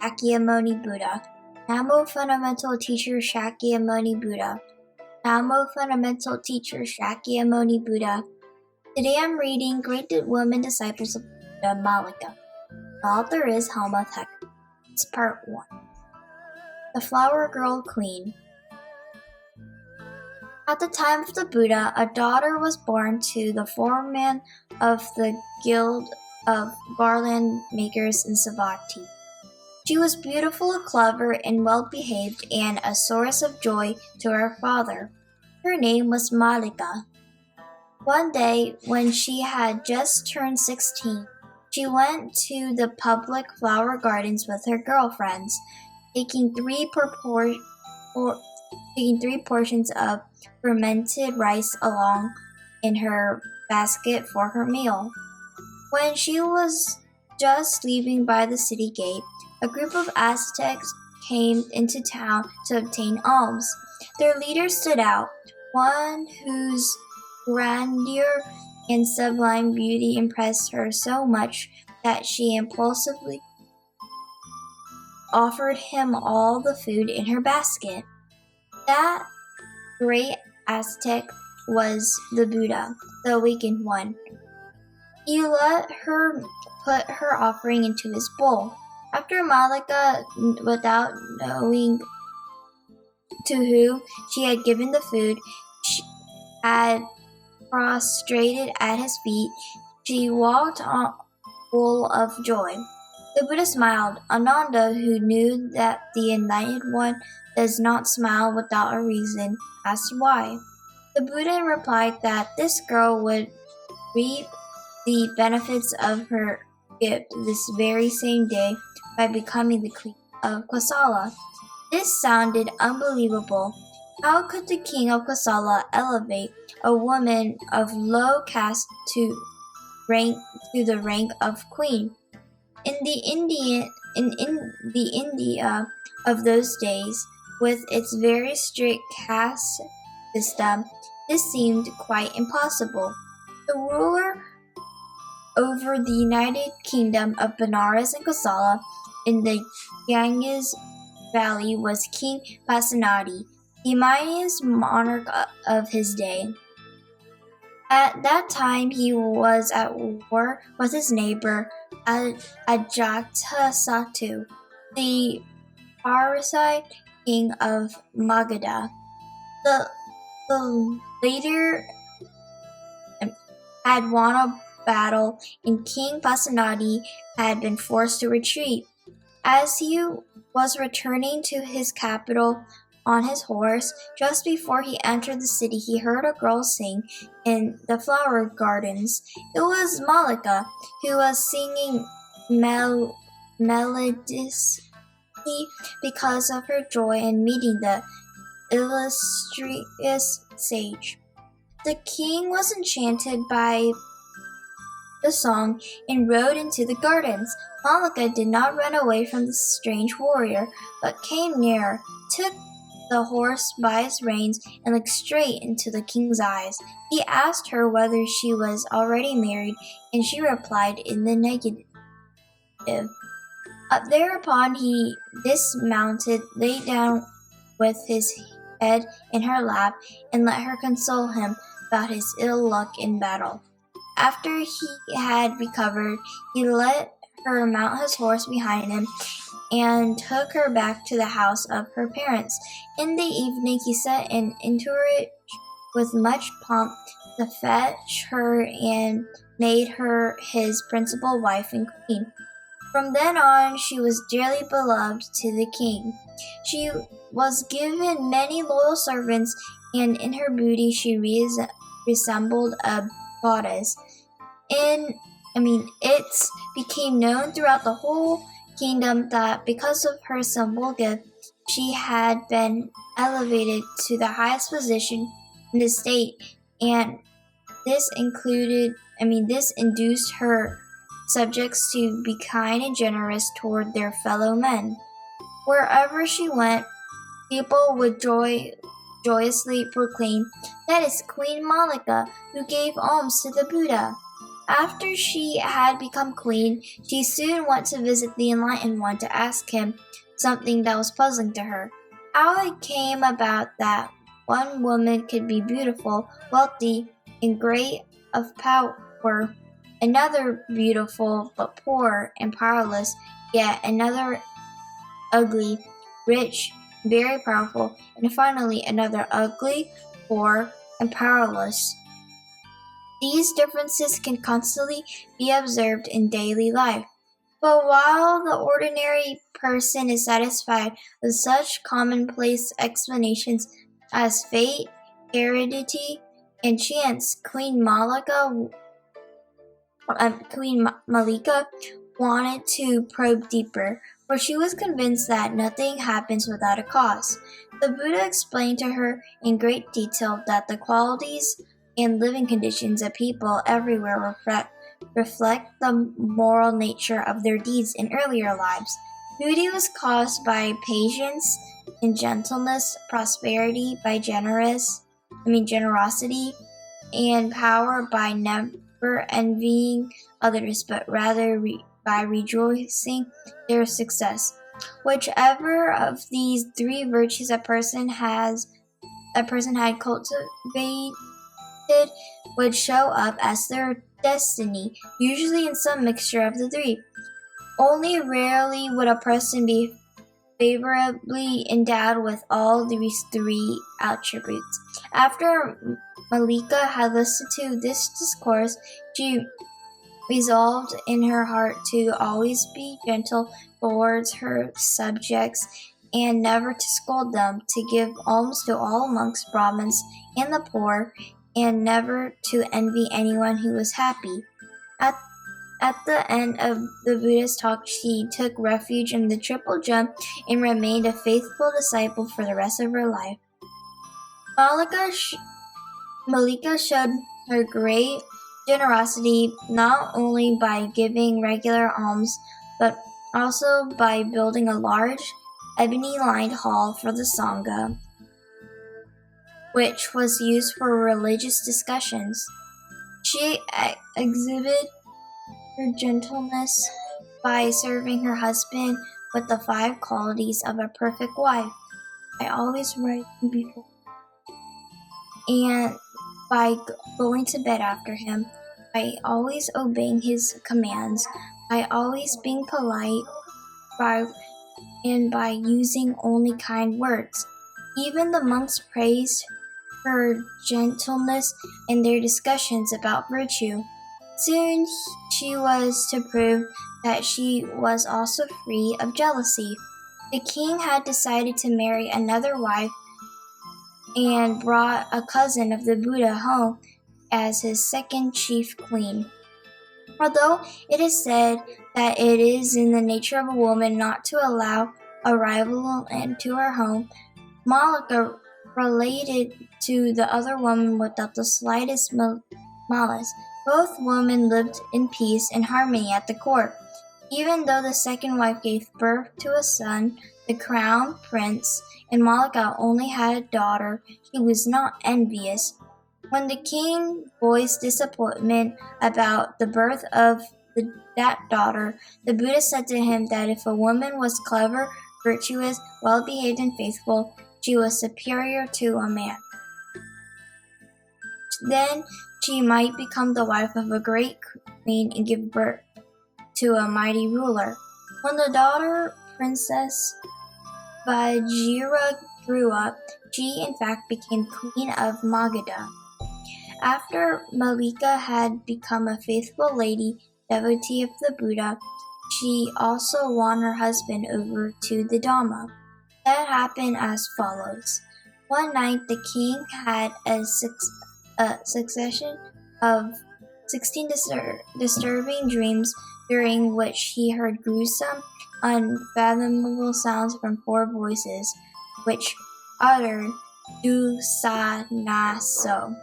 Shakyamuni Buddha. Namo Fundamental Teacher Shakyamuni Buddha. Namo Fundamental Teacher Shakyamuni Buddha. Today I'm reading Great Women Disciples of Buddha, Mallika. The author is Helma Thakur. It's part 1. The Flower Girl Queen. At the time of the Buddha, a daughter was born to the foreman of the Guild of Garland Makers in Savatthi. She was beautiful, clever, and well-behaved, and a source of joy to her father. Her name was Mallika. One day, when she had just turned 16, she went to the public flower gardens with her girlfriends, taking three portions of fermented rice along in her basket for her meal. When she was just leaving by the city gate, a group of Aztecs came into town to obtain alms. Their leader stood out, one whose grandeur and sublime beauty impressed her so much that she impulsively offered him all the food in her basket. That great Aztec was the Buddha, the awakened one. He let her put her offering into his bowl. After Mallika, without knowing to who she had given the food, she had prostrated at his feet. She walked on full of joy. The Buddha smiled. Ananda, who knew that the enlightened one does not smile without a reason, asked why. The Buddha replied that this girl would reap the benefits of her gift this very same day by becoming the queen of Kosala. This sounded unbelievable. How could the king of Kosala elevate a woman of low caste to the rank of queen? In the India of those days, with its very strict caste system, this seemed quite impossible. The ruler over the United Kingdom of Benares and Kosala in the Ganges Valley was King Pasenadi, the mightiest monarch of his day. At that time, he was at war with his neighbor Ajatasattu, the Parasite king of Magadha. The latter had won a battle, and King Pasenadi had been forced to retreat. As he was returning to his capital on his horse, just before he entered the city, he heard a girl sing in the flower gardens. It was Mallika, who was singing melodiously because of her joy in meeting the illustrious sage. The king was enchanted by the song and rode into the gardens. Mallika did not run away from the strange warrior, but came near, took the horse by his reins, and looked straight into the king's eyes. He asked her whether she was already married, and she replied in the negative. Thereupon he dismounted, lay down with his head in her lap, and let her console him about his ill luck in battle. After he had recovered, he let her mount his horse behind him and took her back to the house of her parents. In the evening he set an entourage with much pomp to fetch her and made her his principal wife and queen. From then on she was dearly beloved to the king. She was given many loyal servants, and in her beauty she resembled a goddess. It became known throughout the whole kingdom that because of her simple gift, she had been elevated to the highest position in the state, and this induced her subjects to be kind and generous toward their fellow men. Wherever she went, people would joyously proclaim, "That is Queen Mallika, who gave alms to the Buddha." After she had become queen, she soon went to visit the Enlightened One to ask him something that was puzzling to her. How it came about that one woman could be beautiful, wealthy, and great of power, another beautiful but poor and powerless, yet another ugly, rich, very powerful, and finally another ugly, poor, and powerless. These differences can constantly be observed in daily life. But while the ordinary person is satisfied with such commonplace explanations as fate, heredity, and chance, Queen Malika wanted to probe deeper, for she was convinced that nothing happens without a cause. The Buddha explained to her in great detail that the qualities and living conditions of people everywhere reflect the moral nature of their deeds in earlier lives. Beauty was caused by patience and gentleness, prosperity by generosity, and power by never envying others, but rather by rejoicing their success. Whichever of these three virtues a person had cultivated would show up as their destiny, usually in some mixture of the three. Only rarely would a person be favorably endowed with all these three attributes. After Malika had listened to this discourse, she resolved in her heart to always be gentle towards her subjects and never to scold them, to give alms to all monks, Brahmins, and the poor, and never to envy anyone who was happy. At the end of the Buddha's talk, she took refuge in the triple jump and remained a faithful disciple for the rest of her life. Malika showed her great generosity not only by giving regular alms, but also by building a large, ebony-lined hall for the Sangha, which was used for religious discussions. She exhibited her gentleness by serving her husband with the 5 qualities of a perfect wife. I always write before, and by going to bed after him, by always obeying his commands, by always being polite, and by using only kind words. Even the monks praised her gentleness in their discussions about virtue. Soon she was to prove that she was also free of jealousy. The king had decided to marry another wife and brought a cousin of the Buddha home as his second chief queen. Although it is said that it is in the nature of a woman not to allow a rival into her home, Malika related to the other woman without the slightest malice. Both women lived in peace and harmony at the court. Even though the second wife gave birth to a son, the crown prince, and Malika only had a daughter, she was not envious. When the king voiced disappointment about the birth of that daughter, the Buddha said to him that if a woman was clever, virtuous, well-behaved, and faithful, she was superior to a man. Then she might become the wife of a great queen and give birth to a mighty ruler. When the daughter, Princess Vajira, grew up, she in fact became Queen of Magadha. After Malika had become a faithful lady, devotee of the Buddha, she also won her husband over to the Dhamma. That happened as follows. One night the king had a succession of 16 disturbing dreams during which he heard gruesome, unfathomable sounds from 4 voices, which uttered "Du sa na so."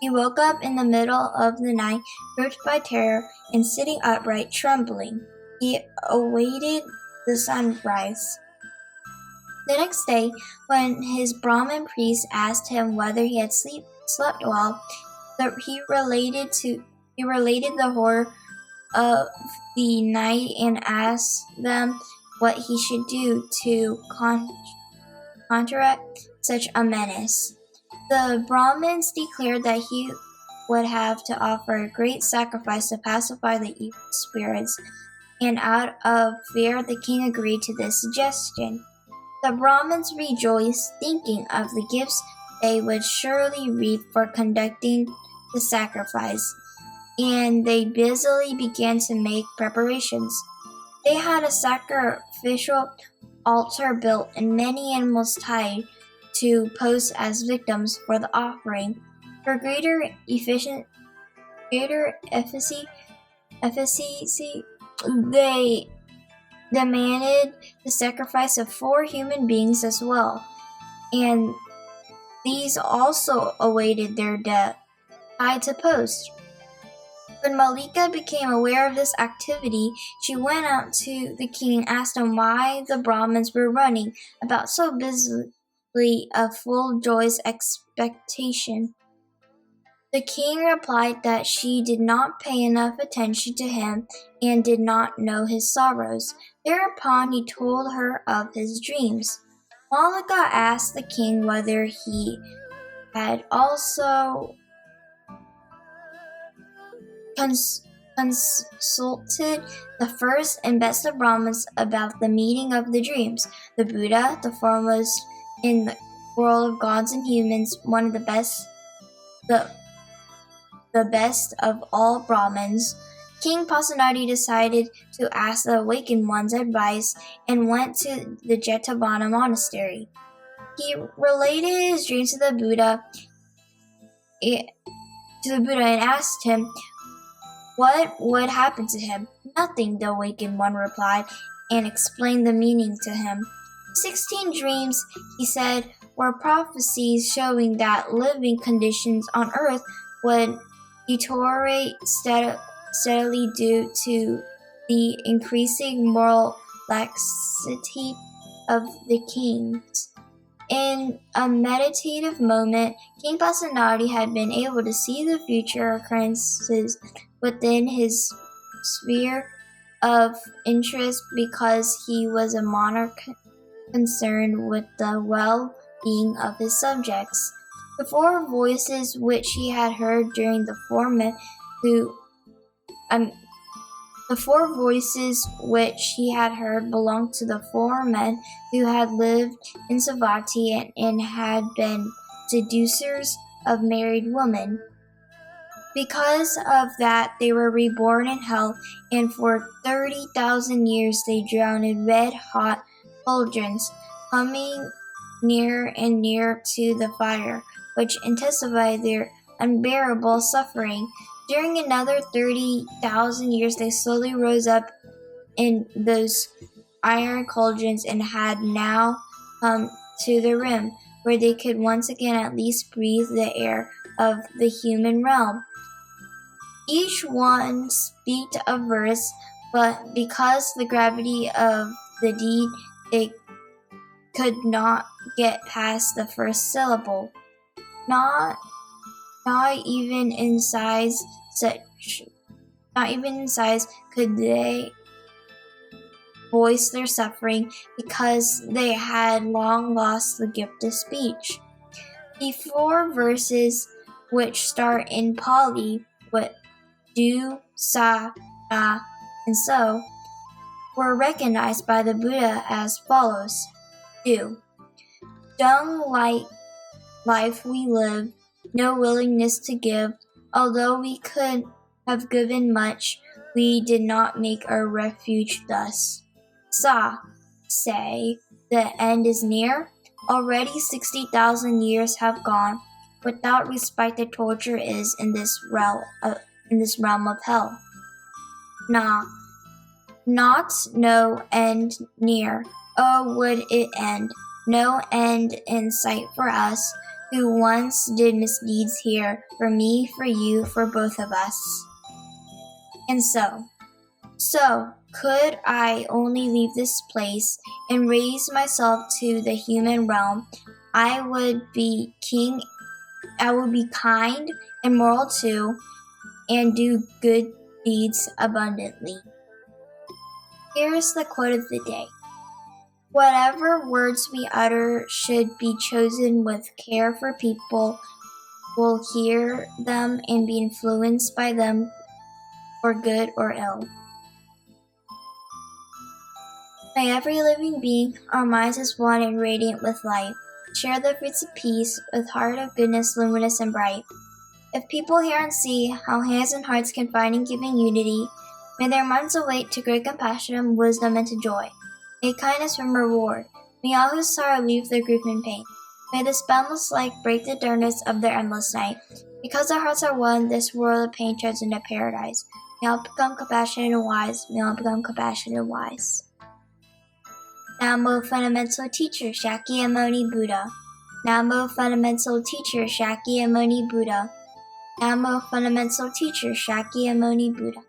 He woke up in the middle of the night, gripped by terror, and sitting upright, trembling. He awaited the sunrise. The next day, when his Brahmin priest asked him whether he had slept well, he related He related the horror of the night and asked them what he should do to counteract such a menace. The Brahmins declared that he would have to offer a great sacrifice to pacify the evil spirits, and out of fear the king agreed to this suggestion. The Brahmins rejoiced, thinking of the gifts they would surely reap for conducting the sacrifice, and they busily began to make preparations. They had a sacrificial altar built and many animals tied to posts as victims for the offering. For greater efficacy, they demanded the sacrifice of 4 human beings as well, and these also awaited their death, tied to posts. When Malika became aware of this activity, she went out to the king and asked him why the Brahmins were running about so busily of full joyous expectation. The king replied that she did not pay enough attention to him and did not know his sorrows. Thereupon he told her of his dreams. Malika asked the king whether he had also consulted the first and best of Brahmins about the meaning of the dreams. The Buddha, the foremost in the world of gods and humans, one of the best of all Brahmins, King Pasenadi decided to ask the awakened one's advice and went to the Jetavana monastery. He related his dreams to the Buddha and asked him what would happen to him. Nothing, the awakened one replied, and explained the meaning to him. 16 dreams, he said, were prophecies showing that living conditions on earth would deteriorate steadily due to the increasing moral laxity of the kings. In a meditative moment, King Pasenadi had been able to see the future occurrences within his sphere of interest because he was a monarch concerned with the well-being of his subjects. The 4 voices which he had heard during the 4 men the 4 voices which he had heard belonged to the 4 men who had lived in Savatthi and had been seducers of married women. Because of that, they were reborn in hell, and for 30,000 years they drowned in red-hot cauldrons, coming nearer and nearer to the fire, which intensified their unbearable suffering. During another 30,000 years, they slowly rose up in those iron cauldrons and had now come to the rim, where they could once again at least breathe the air of the human realm. Each one speaks a verse, but because the gravity of the deed, they could not get past the first syllable. Not even in size could they voice their suffering because they had long lost the gift of speech. The 4 verses which start in Pali with do, sa, na, and so were recognized by the Buddha as follows. Do. Dung like life we live, no willingness to give. Although we could have given much, we did not make our refuge thus. Sa, say, the end is near. Already 60,000 years have gone. Without respite, the torture is in this realm of hell. Na, not no end near. Oh, would it end? No end in sight for us, who once did misdeeds here, for me, for you, for both of us. And so, could I only leave this place and raise myself to the human realm, I would be kind and moral too, and do good deeds abundantly. Here's the quote of the day. Whatever words we utter should be chosen with care, for people will hear them and be influenced by them for good or ill. May every living being, our minds as one and radiant with light, share the fruits of peace with heart of goodness luminous and bright. If people hear and see how hands and hearts can find in giving unity, may their minds awake to great compassion and wisdom and to joy. May kindness bring reward. May all who sorrow leave their grief and pain. May this boundless light break the darkness of their endless night. Because our hearts are one, this world of pain turns into paradise. May all become compassionate and wise. May all become compassionate and wise. Namo Fundamental Teacher Shakyamuni Buddha. Namo Fundamental Teacher Shakyamuni Buddha. Namo Fundamental Teacher Shakyamuni Buddha.